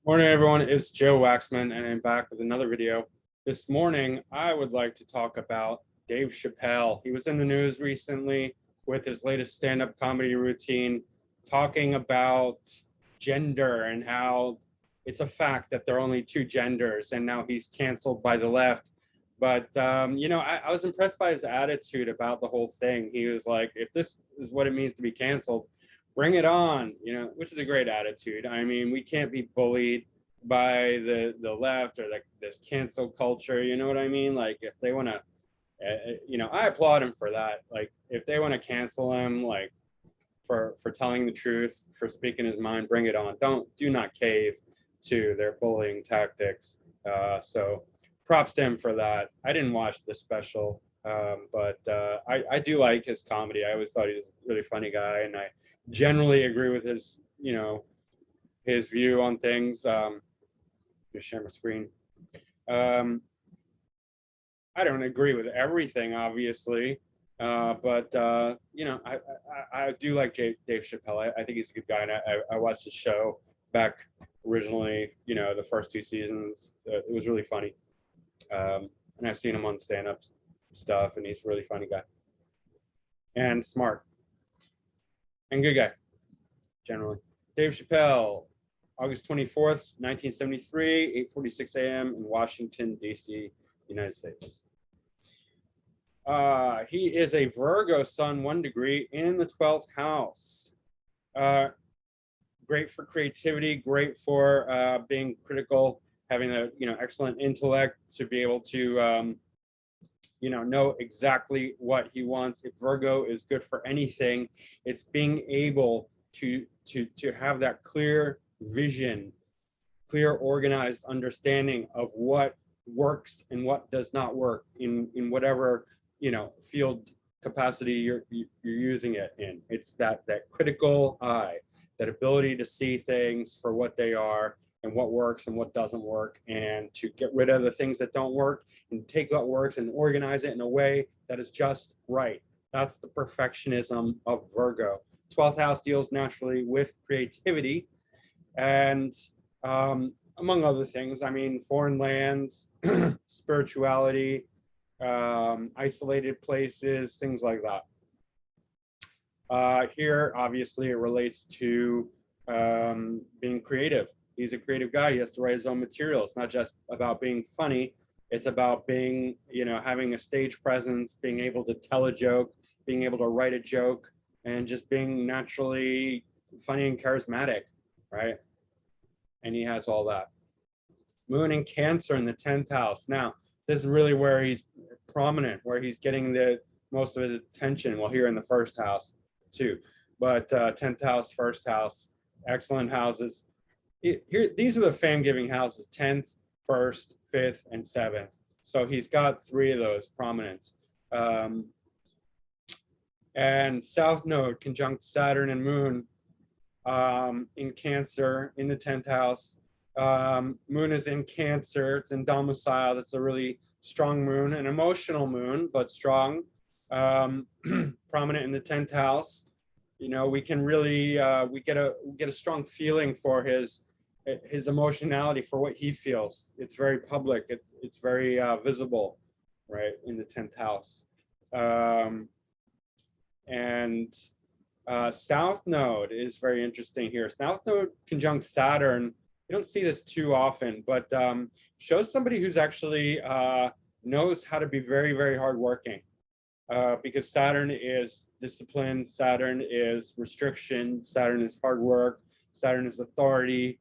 Morning, everyone. It's Joe Waxman, and I'm back with another video. This morning, I would like to talk about Dave Chappelle. He was in the news recently with his latest stand-up comedy routine, talking about gender and how it's a fact that there are only two genders, and now he's canceled by the left. But, I was impressed by his attitude about the whole thing. He was like, if this is what it means to be canceled, bring it on, which is a great attitude. I mean, we can't be bullied by the left or like this cancel culture. You know what I mean? Like if they want to, I applaud him for that. Like if they want to cancel him, like for telling the truth, for speaking his mind, bring it on. Do not cave to their bullying tactics. So props to him for that. I didn't watch the special, but I do like his comedy. I always thought he was a really funny guy, and I generally agree with his, his view on things. Just share my screen. I don't agree with everything, obviously, but I do like Dave Chappelle. I think he's a good guy, and I watched his show back originally. The first two seasons. It was really funny, and I've seen him on stand-up stuff, and he's a really funny guy and smart and good guy generally. Dave Chappelle, August 24th, 1973, 8:46 a.m. in Washington, D.C., United States. He is a Virgo sun, 1 degree in the 12th house. Great for creativity, great for being critical, having a excellent intellect to be able to know exactly what he wants. If Virgo is good for anything, it's being able to have that clear vision, clear organized understanding of what works and what does not work in whatever field capacity you're using it in. It's that critical eye, that ability to see things for what they are and what works and what doesn't work, and to get rid of the things that don't work and take what works and organize it in a way that is just right. That's the perfectionism of Virgo. 12th house deals naturally with creativity and among other things. I mean, foreign lands, spirituality, isolated places, things like that. Here, obviously, it relates to being creative. He's a creative guy. He has to write his own material. It's not just about being funny. It's about being, having a stage presence, being able to tell a joke, being able to write a joke, and just being naturally funny and charismatic, right? And he has all that. Moon in Cancer in the 10th house. Now, this is really where he's prominent, where he's getting the most of his attention. Well, here in the first house too, but 10th house, first house, excellent houses. Here, these are the fame-giving houses: 10th, 1st, 5th, and 7th. So he's got 3 of those prominent. And South Node conjunct Saturn and Moon in Cancer in the 10th house. Moon is in Cancer. It's in domicile. That's a really strong moon, an emotional moon, but strong. Prominent in the 10th house. We can really we get a strong feeling for his emotionality, for what he feels. It's very public. It's very visible, right, in the 10th house. And South Node is very interesting here. South Node conjunct Saturn. You don't see this too often, but shows somebody who's actually knows how to be very, very hardworking. Because Saturn is discipline, Saturn is restriction, Saturn is hard work, Saturn is authority,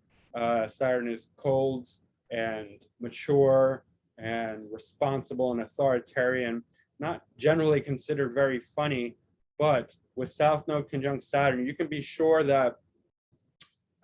Saturn is cold and mature and responsible and authoritarian. Not generally considered very funny, but with South Node conjunct Saturn, you can be sure that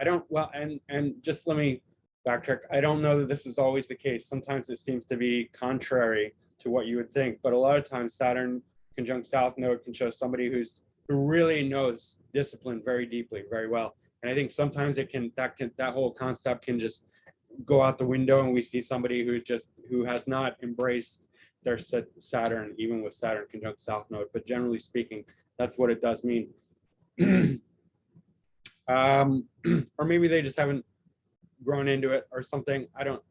and just let me backtrack. I don't know that this is always the case. Sometimes it seems to be contrary to what you would think, but a lot of times Saturn conjunct South Node can show somebody who really knows discipline very deeply, very well. And I think sometimes that whole concept can just go out the window, and we see somebody who has not embraced their Saturn, even with Saturn conjunct South Node. But generally speaking, that's what it does mean. Or maybe they just haven't grown into it or something. I don't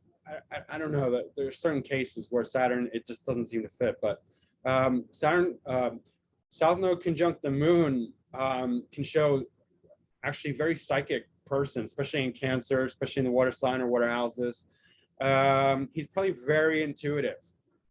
know. That there are certain cases where Saturn, it just doesn't seem to fit. But Saturn, South Node conjunct the Moon can show actually very psychic person, especially in Cancer, especially in the water sign or water houses. He's probably very intuitive,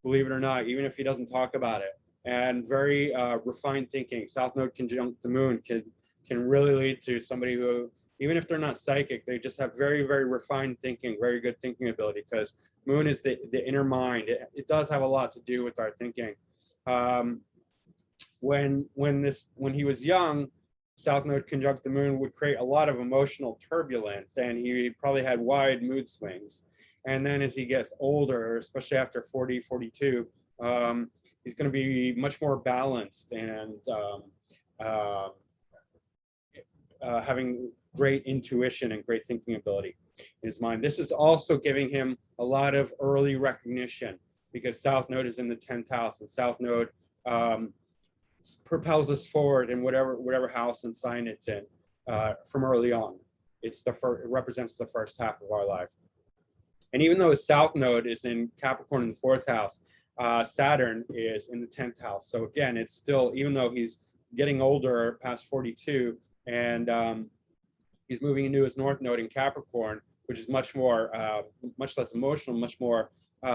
believe it or not, even if he doesn't talk about it, and very refined thinking. South Node conjunct the Moon can really lead to somebody who, even if they're not psychic, they just have very, very refined thinking, very good thinking ability, because Moon is the inner mind. It does have a lot to do with our thinking. When he was young, South Node conjunct the Moon would create a lot of emotional turbulence, and he probably had wide mood swings. And then as he gets older, especially after 40, 42, he's going to be much more balanced and having great intuition and great thinking ability in his mind. This is also giving him a lot of early recognition, because South Node is in the 10th house, and South Node propels us forward in whatever house and sign it's in from early on. It represents the first half of our life. And even though his South Node is in Capricorn in the 4th house, Saturn is in the 10th house. So again, it's still, even though he's getting older past 42, and he's moving into his North Node in Capricorn, which is much less emotional, much more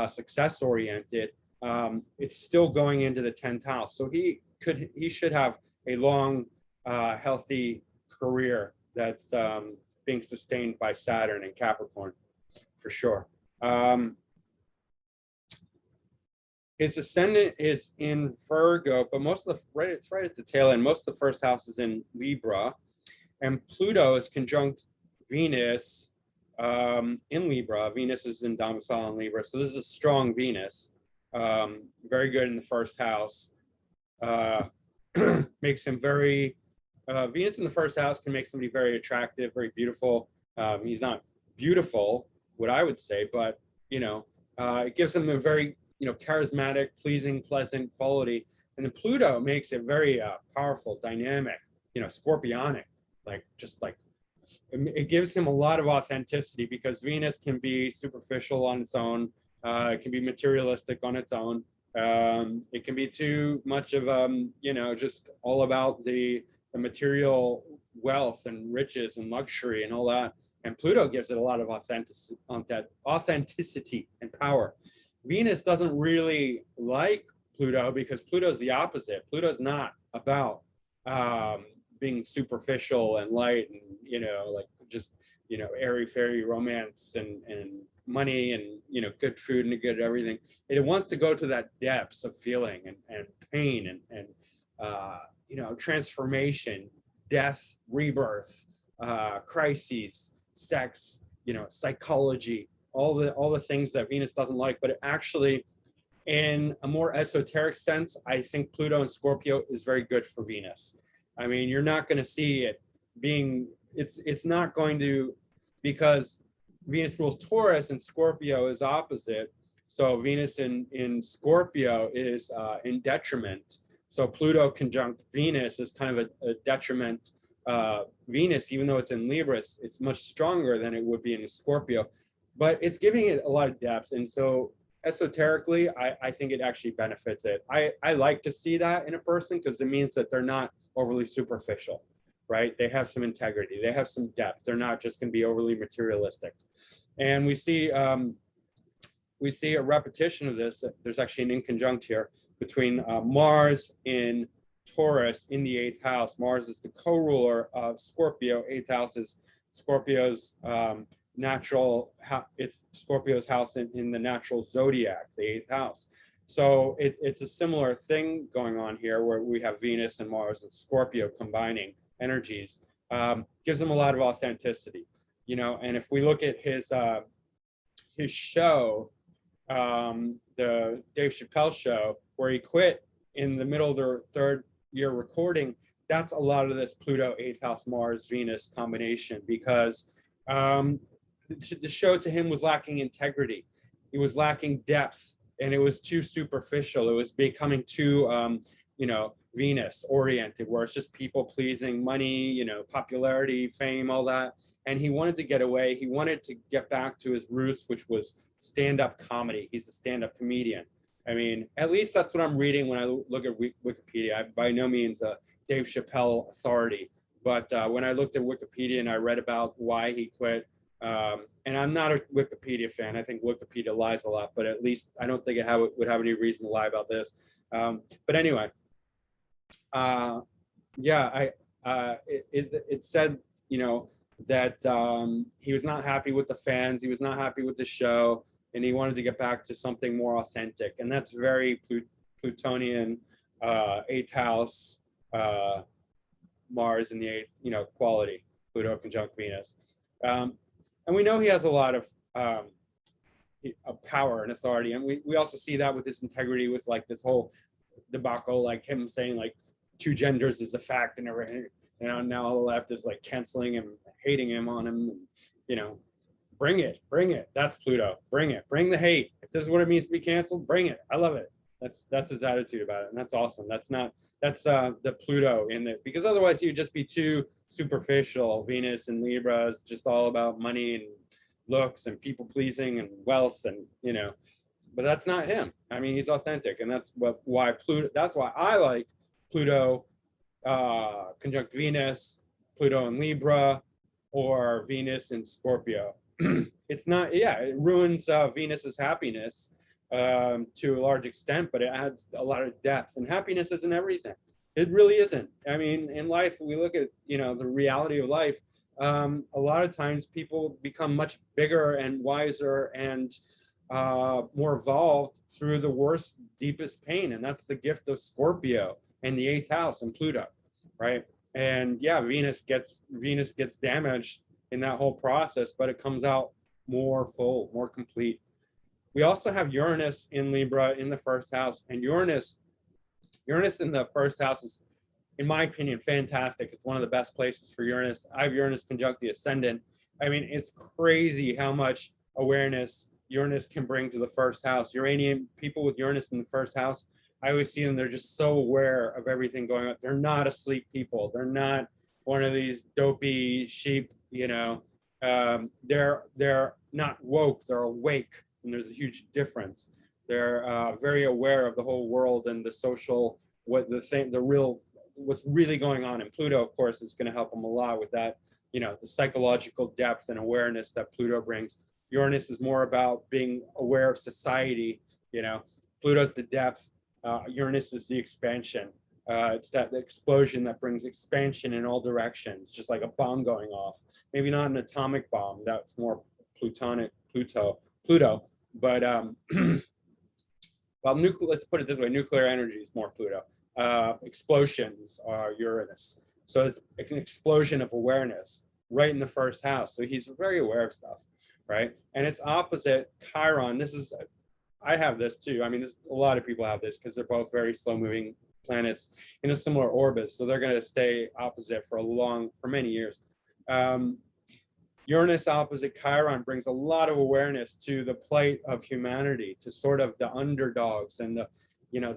success oriented. It's still going into the 10th house. So he should have a long, healthy career that's being sustained by Saturn in Capricorn, for sure. His ascendant is in Virgo, but it's right at the tail end. Most of the first house is in Libra, and Pluto is conjunct Venus in Libra. Venus is in domicile in Libra, so this is a strong Venus. Very good in the first house. Makes him very, Venus in the first house can make somebody very attractive, very beautiful. He's not beautiful, what I would say, but, it gives him a very, charismatic, pleasing, pleasant quality. And then Pluto makes it very powerful, dynamic, scorpionic, it gives him a lot of authenticity, because Venus can be superficial on its own. It can be materialistic on its own. It can be too much of, just all about the material wealth and riches and luxury and all that. And Pluto gives it a lot of authenticity and power. Venus doesn't really like Pluto, because Pluto's the opposite. Pluto's not about being superficial and light and, airy-fairy romance and money and, good food and good everything. It wants to go to that depths of feeling and pain and transformation, death, rebirth, crises, sex, psychology, all the things that Venus doesn't like. But it actually, in a more esoteric sense, I think Pluto and Scorpio is very good for Venus. I mean, you're not going to see it being, it's not going to, because Venus rules Taurus and Scorpio is opposite. So Venus in Scorpio is in detriment. So Pluto conjunct Venus is kind of a detriment. Venus, even though it's in Libra, it's much stronger than it would be in Scorpio, but it's giving it a lot of depth. And so esoterically, I think it actually benefits it. I like to see that in a person, because it means that they're not overly superficial, right? They have some integrity, they have some depth. They're not just going to be overly materialistic. And we see a repetition of this. There's actually an inconjunct here between Mars in Taurus in the 8th house. Mars is the co-ruler of Scorpio. 8th house is Scorpio's it's Scorpio's house in the natural zodiac, the 8th house. So it's a similar thing going on here, where we have Venus and Mars and Scorpio combining energies. Gives him a lot of authenticity, and if we look at his show, the Dave Chappelle show, where he quit in the middle of the 3rd year recording, that's a lot of this Pluto 8th house Mars Venus combination, because the show to him was lacking integrity. It was lacking depth, and it was too superficial. It was becoming too Venus oriented, where it's just people pleasing, money, popularity, fame, all that. And he wanted to get away. He wanted to get back to his roots, which was stand-up comedy. He's a stand-up comedian. I mean, at least that's what I'm reading when I look at Wikipedia. I'm by no means a Dave Chappelle authority, but when I looked at Wikipedia and I read about why he quit, and I'm not a Wikipedia fan. I think Wikipedia lies a lot, but at least I don't think it would have any reason to lie about this. But anyway, it said, that he was not happy with the fans. He was not happy with the show, and he wanted to get back to something more authentic. And that's very Plutonian, eighth house, Mars in the eighth, quality, Pluto conjunct Venus. And we know he has a lot of power and authority. And we also see that with his integrity, with like this whole debacle, like him saying like two genders is a fact and everything. Now the left is like canceling him, hating him on him, bring it. That's Pluto. Bring it. Bring the hate. If this is what it means to be canceled, bring it. I love it. That's his attitude about it. And that's awesome. That's the Pluto in it, because otherwise you'd just be too superficial. Venus and Libra is just all about money and looks and people pleasing and wealth, and but that's not him. I mean, he's authentic, and that's why I like Pluto conjunct Venus, Pluto in Libra, or Venus in Scorpio. It's not, it ruins Venus's happiness to a large extent, but it adds a lot of depth. And happiness isn't everything. It really isn't. I mean, in life, we look at the reality of life. A lot of times, people become much bigger and wiser and more evolved through the worst, deepest pain, and that's the gift of Scorpio and the eighth house and Pluto, right? And Venus gets damaged in that whole process, but it comes out more full, more complete. We also have Uranus in Libra in the first house, and Uranus in the first house is, in my opinion, fantastic. It's one of the best places for Uranus. I have Uranus conjunct the Ascendant. I mean, it's crazy how much awareness Uranus can bring to the first house. People with Uranus in the first house, I always see them, they're just so aware of everything going on. They're not asleep people. They're not one of these dopey sheep, they're not woke, they're awake, and there's a huge difference. They're very aware of the whole world and the social, what's really going on. And Pluto, of course, is going to help them a lot with that, the psychological depth and awareness that Pluto brings. Uranus is more about being aware of society, Pluto's the depth. Uranus is the expansion. It's that explosion that brings expansion in all directions, just like a bomb going off. Maybe not an atomic bomb, that's more Pluto. But well, let's put it this way: nuclear energy is more Pluto. Explosions are Uranus. So it's an explosion of awareness right in the first house. So he's very aware of stuff, right? And it's opposite Chiron. I have this too. I mean, a lot of people have this because they're both very slow-moving planets in a similar orbit, so they're going to stay opposite for many years. Uranus opposite Chiron brings a lot of awareness to the plight of humanity, to sort of the underdogs and the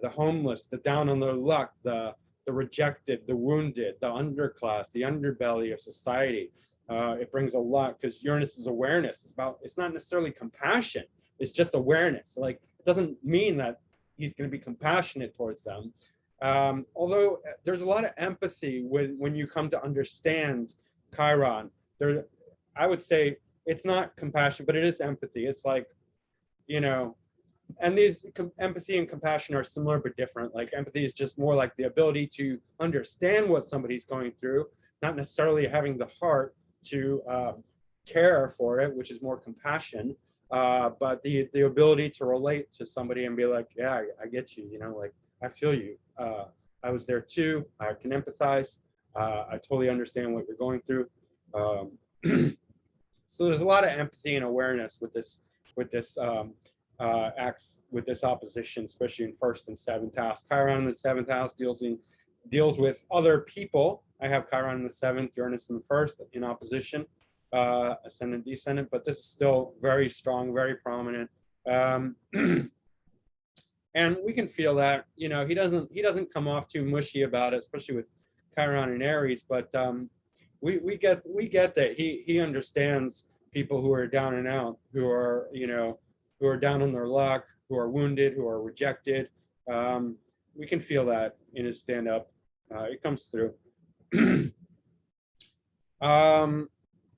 homeless, the down on their luck, the rejected, the wounded, the underclass, the underbelly of society. It brings a lot, because Uranus is awareness. It's not necessarily compassion. It's just awareness. Like, it doesn't mean that he's going to be compassionate towards them. Although there's a lot of empathy when you come to understand Chiron. I would say it's not compassion, but it is empathy. It's like, and these empathy and compassion are similar but different. Like, empathy is just more like the ability to understand what somebody's going through, not necessarily having the heart to care for it, which is more compassion. But the ability to relate to somebody and be like, yeah, I get you, like, I feel you. I was there too. I can empathize. I totally understand what you're going through. So there's a lot of empathy and awareness with this opposition, especially in first and seventh house. Chiron in the seventh house deals with other people. I have Chiron in the seventh, Uranus in the first in opposition, ascendant, descendant, but this is still very strong, very prominent. And we can feel that, he doesn't come off too mushy about it, especially with Chiron and Aries. But we get that he understands people who are down and out, who are down on their luck, who are wounded, who are rejected. We can feel that in his stand up. It comes through.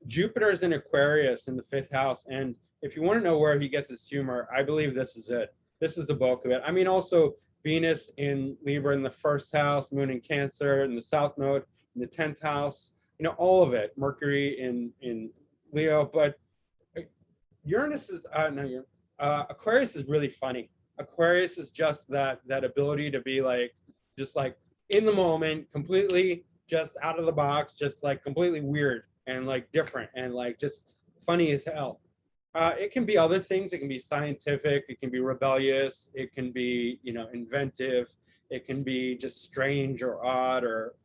Jupiter is in Aquarius in the 5th house, and if you want to know where he gets his humor, I believe this is it. This is the bulk of it. I mean, also Venus in Libra in the 1st house, Moon in Cancer in the South Node in the 10th house. All of it. Mercury in Leo, but Uranus is Aquarius is really funny. Aquarius is just that ability to be like, just like in the moment, completely just out of the box, just like completely weird and like different and like just funny as hell. It can be other things. It can be scientific. It can be rebellious. It can be, inventive. It can be just strange or odd or,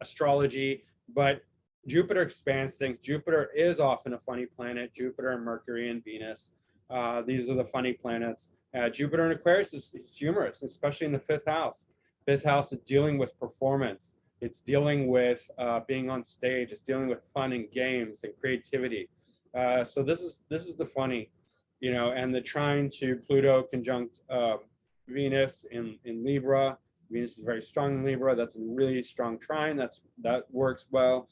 astrology. But Jupiter expands things. Jupiter is often a funny planet. Jupiter and Mercury and Venus. These are the funny planets. Jupiter in Aquarius is humorous, especially in the 5th house. 5th house is dealing with performance. It's dealing with being on stage. It's dealing with fun and games and creativity. So this is the funny, and the trine to Pluto conjunct Venus in Libra. Venus is very strong in Libra. That's a really strong trine. That works well.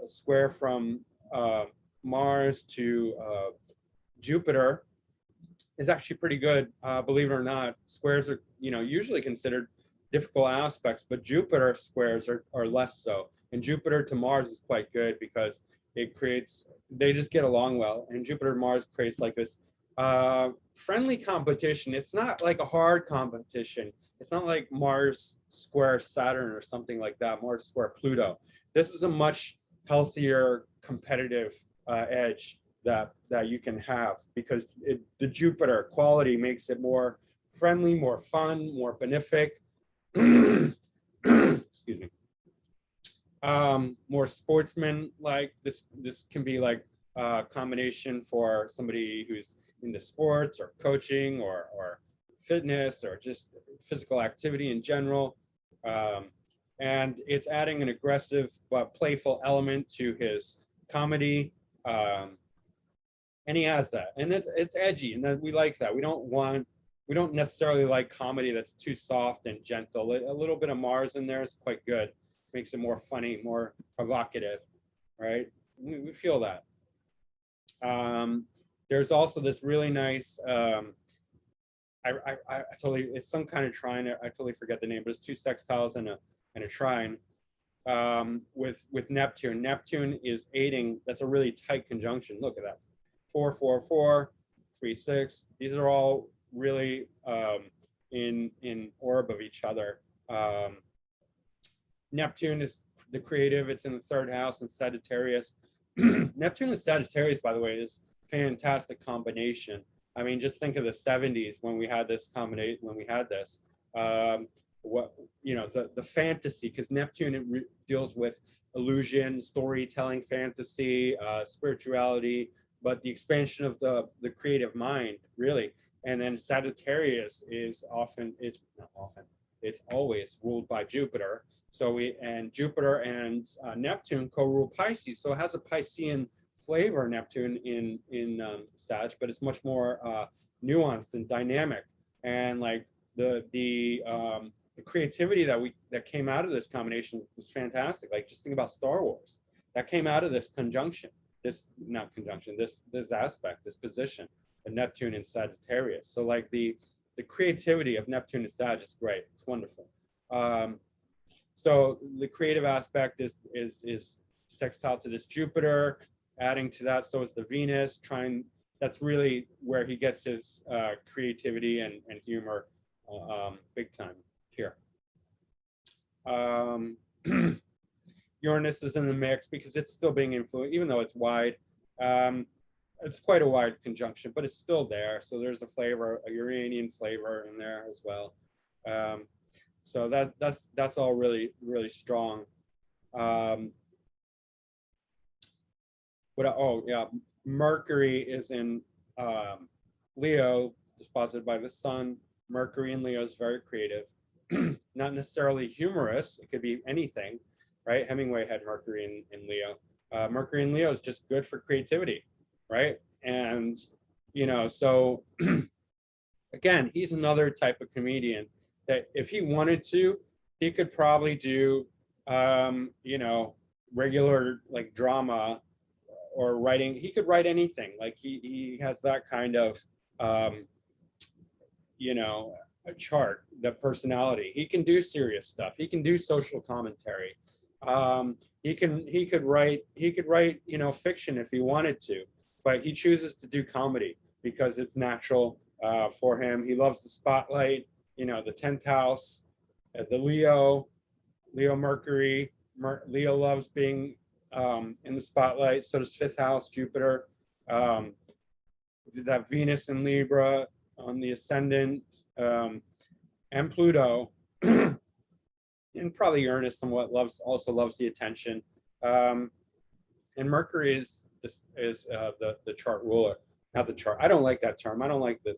Square from Mars to Jupiter is actually pretty good. Believe it or not, squares are usually considered difficult aspects, but Jupiter squares are less so. And Jupiter to Mars is quite good because they just get along well. And Jupiter and Mars creates like this friendly competition. It's not like a hard competition. It's not like Mars square Saturn or something like that, Mars square Pluto. This is a much healthier competitive edge that you can have, because the Jupiter quality makes it more friendly, more fun, more benefic. Excuse me. More sportsman like. This can be like a combination for somebody who's into sports or coaching or fitness or just physical activity in general. And it's adding an aggressive but playful element to his comedy. And he has that, and it's edgy, and we like that. We don't necessarily like comedy that's too soft and gentle. A little bit of Mars in there is quite good. Makes it more funny, more provocative, right? We feel that. There's also this really nice, I totally, it's some kind of trine. I totally forget the name, but it's 2 sextiles and a trine with Neptune. Neptune is aiding. That's a really tight conjunction. Look at that. 4, 4, 4, 3, 6. These are all really in orb of each other. Neptune is the creative. It's in the 3rd house in Sagittarius. Neptune and Sagittarius, by the way, is fantastic combination. I mean, just think of the 70s when we had this combination. When we had this, the fantasy, because Neptune deals with illusion, storytelling, fantasy, spirituality, but the expansion of the creative mind, really. And then Sagittarius is it's always ruled by Jupiter. So Jupiter and Neptune co-rule Pisces. So it has a Piscean flavor, Neptune in Sag, but it's much more nuanced and dynamic. And like the creativity that came out of this combination was fantastic. Like, just think about Star Wars. That came out of this conjunction. This aspect, this position of Neptune and Sagittarius. So like the creativity of Neptune and Sag is great. It's wonderful. So the creative aspect is sextile to this Jupiter. Adding to that, so is the Venus. That's really where he gets his creativity and humor big time here. Uranus is in the mix because it's still being influenced, even though it's wide. It's quite a wide conjunction, but it's still there. So there's a Uranian flavor in there as well. So that's all really, really strong. Mercury is in Leo, disposited by the sun. Mercury in Leo is very creative, not necessarily humorous. It could be anything, right? Hemingway had Mercury in Leo. Mercury in Leo is just good for creativity, right? And, so again, he's another type of comedian that if he wanted to, he could probably do, regular like drama or writing. He could write anything. Like he has that kind of, a chart, the personality. He can do serious stuff. He can do social commentary. He could write, fiction if he wanted to, but he chooses to do comedy because it's natural for him. He loves the spotlight, the 10th house, the Leo Mercury. Leo loves being in the spotlight. So does 5th house, Jupiter. That Venus in Libra on the Ascendant, and Pluto, and probably Uranus somewhat also loves the attention. And Mercury is the chart ruler, not the chart. I don't like that term. I don't like the.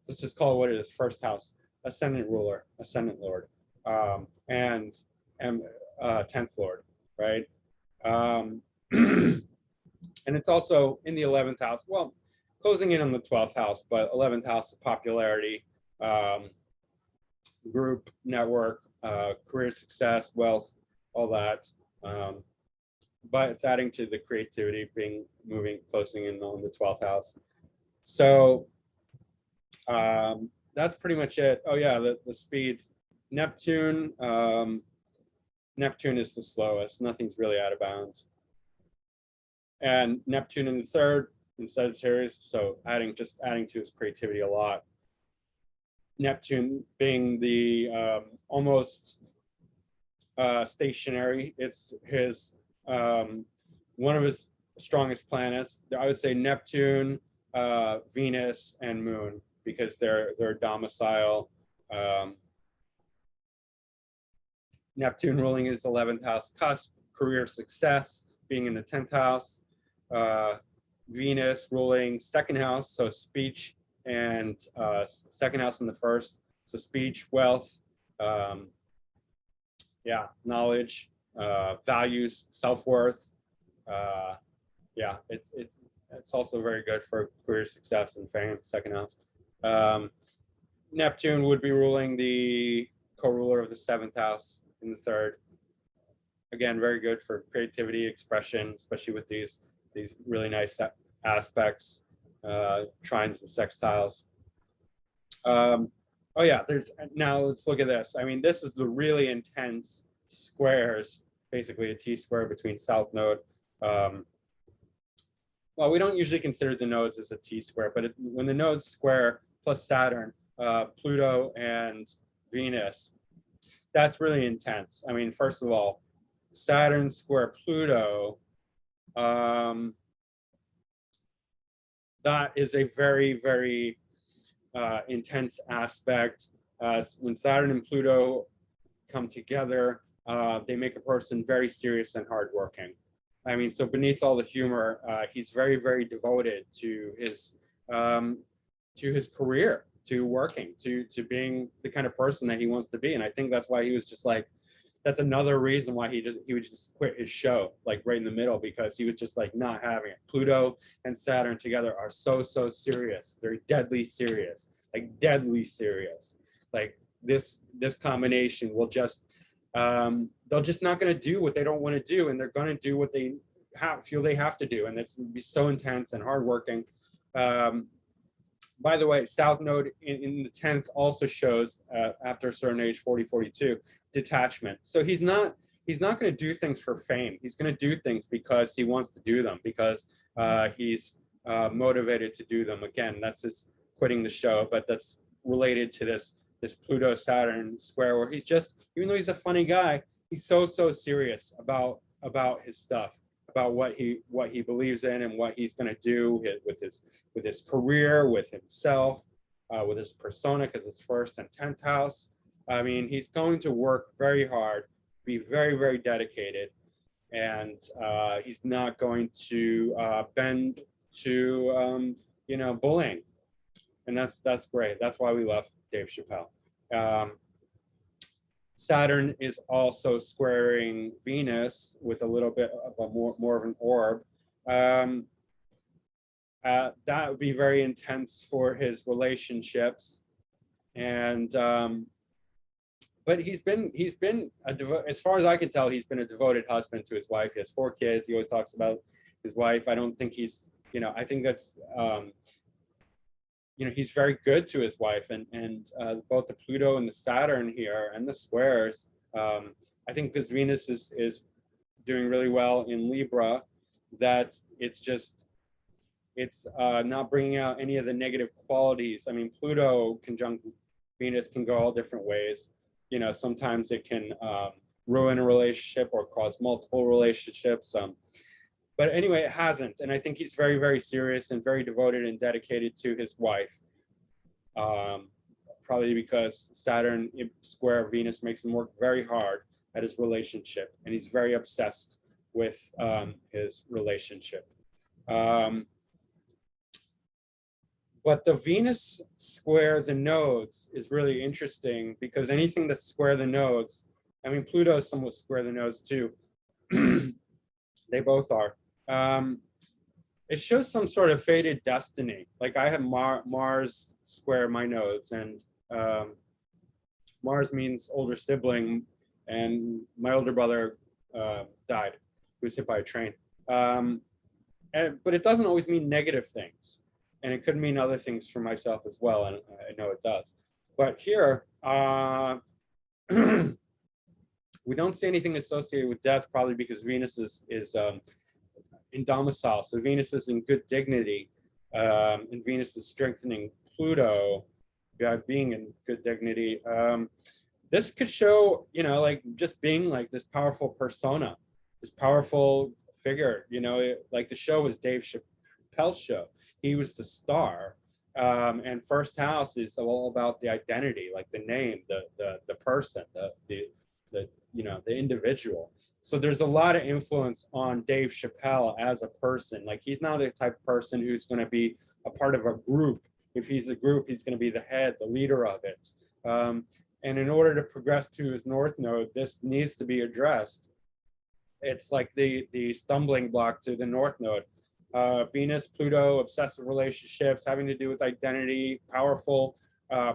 Let's just call it what it is. 1st house, ascendant ruler, ascendant lord, and 10th lord, right? And it's also in the 11th house. Well, closing in on the 12th house, but 11th house of popularity, group, network, career success, wealth, all that. But it's adding to the creativity, closing in on the 12th house. So that's pretty much it. Oh yeah, the speeds. Neptune is the slowest. Nothing's really out of bounds. And Neptune in the 3rd in Sagittarius, so adding to his creativity a lot. Neptune being the almost stationary. It's his one of his strongest planets. I would say Neptune, Venus, and Moon, because they're domicile. Neptune ruling his 11th house cusp, career success, being in the 10th house. Venus ruling 2nd house, so speech, and 2nd house in the 1st, so speech, wealth, knowledge, values, self-worth. It's also very good for career success and fame. 2nd house. Neptune would be ruling the co-ruler of the 7th house in the 3rd. Again, very good for creativity, expression, especially with these really nice aspects, trines and sextiles. Now let's look at this. I mean, this is the really intense squares, basically a T-square between South Node. Well, we don't usually consider the nodes as a T-square, but when the nodes square plus Saturn, Pluto, and Venus, that's really intense. I mean, first of all, Saturn square Pluto, that is a very, very intense aspect. When Saturn and Pluto come together, they make a person very serious and hardworking. I mean, so beneath all the humor, he's very, very devoted to his career, to working, to being the kind of person that he wants to be. And I think that's why he was just like, that's another reason why he would just quit his show, like right in the middle, because he was just like not having it. Pluto and Saturn together are so serious. They're deadly serious, like deadly serious. Like this combination will just, they're just not going to do what they don't want to do, and they're going to do what they feel they have to do, and it's going to be so intense and hardworking. By the way, South Node in the 10th also shows after a certain age, 40, 42, detachment. So he's not going to do things for fame. He's going to do things because he wants to do them, because he's motivated to do them. Again, that's his quitting the show, but that's related to this Pluto Saturn square, where he's just, even though he's a funny guy, he's so serious about his stuff, about what he believes in and what he's going to do with his career, with himself, with his persona, because it's 1st and 10th house. I mean, he's going to work very hard, be very, very dedicated, and he's not going to bend to bullying. and that's great. That's why we love Dave Chappelle. Saturn is also squaring Venus with a little bit of a more of an orb. That would be very intense for his relationships, and but he's been as far as I can tell, he's been a devoted husband to his wife. He has 4 kids. He always talks about his wife. I don't think he's, I think that's he's very good to his wife, and both the Pluto and the Saturn here and the squares. I think because Venus is doing really well in Libra, that it's not bringing out any of the negative qualities. I mean, Pluto conjunct Venus can go all different ways. Sometimes it can ruin a relationship or cause multiple relationships. But anyway, it hasn't. And I think he's very, very serious and very devoted and dedicated to his wife. Probably because Saturn square Venus makes him work very hard at his relationship. And he's very obsessed with his relationship. But the Venus square the nodes is really interesting, because anything that's square the nodes, I mean, Pluto is somewhat square the nodes too. They both are. It shows some sort of fated destiny. Like I have Mars square my nodes, and Mars means older sibling, and my older brother died. He was hit by a train. But it doesn't always mean negative things. And it could mean other things for myself as well, and I know it does. But here, we don't see anything associated with death, probably because Venus is in domicile. So Venus is in good dignity, and Venus is strengthening Pluto, being in good dignity. This could show, like just being like this powerful persona, this powerful figure. Like the show was Dave Chappelle's show. He was the star, and first house is all about the identity, like the name, the person, the individual. So there's a lot of influence on Dave Chappelle as a person. Like he's not a type of person who's going to be a part of a group. If he's a group, he's going to be the head, the leader of it. And in order to progress to his North Node, this needs to be addressed. It's like the stumbling block to the North Node. Venus, Pluto, obsessive relationships, having to do with identity, powerful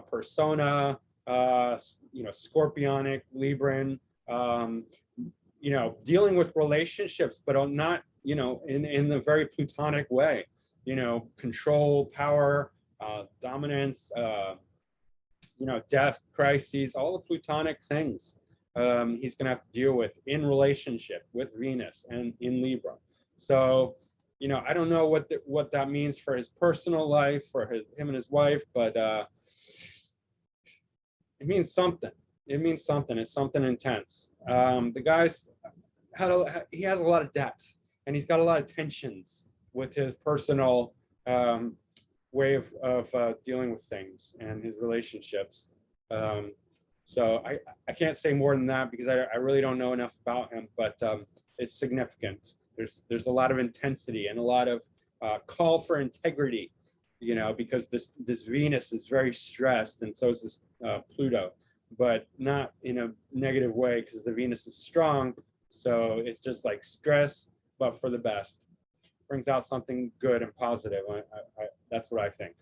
persona, Scorpionic, Libran, dealing with relationships, but not, in the very Plutonic way, control, power, dominance, death, crises, all the Plutonic things he's going to have to deal with in relationship with Venus and in Libra. So, I don't know what that means for his personal life, for him and his wife, but it means something. It means something. It's something intense. The guy's he has a lot of depth, and he's got a lot of tensions with his personal way of dealing with things and his relationships. So I can't say more than that, because I really don't know enough about him, but it's significant. There's a lot of intensity and a lot of call for integrity, because this Venus is very stressed, and so is this Pluto, but not in a negative way, because the Venus is strong. So it's just like stress, but for the best. Brings out something good and positive. That's what I think.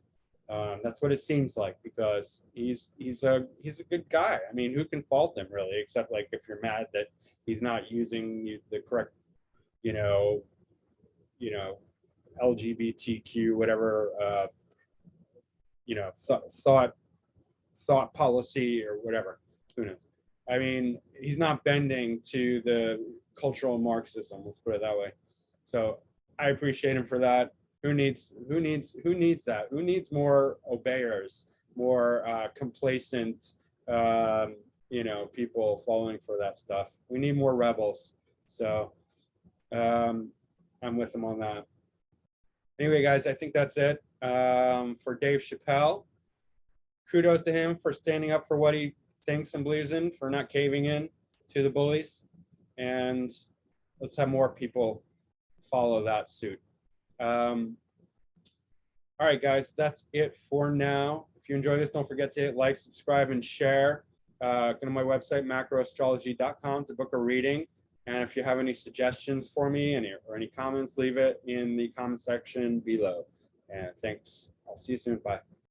That's what it seems like, because he's a good guy. I mean, who can fault him really, except like if you're mad that he's not using the correct, LGBTQ, whatever, thought policy or whatever. Who knows? I mean, he's not bending to the cultural Marxism. Let's put it that way. So I appreciate him for that. Who needs that? Who needs more obeyers, more complacent, people following for that stuff? We need more rebels. So I'm with him on that. Anyway, guys, I think that's it for Dave Chappelle. Kudos to him for standing up for what he thinks and believes in, for not caving in to the bullies. And let's have more people follow that suit. All right, guys, that's it for now. If you enjoy this, don't forget to hit like, subscribe, and share. Go to my website, macroastrology.com, to book a reading. And if you have any suggestions for me or any comments, leave it in the comment section below. And thanks. I'll see you soon. Bye.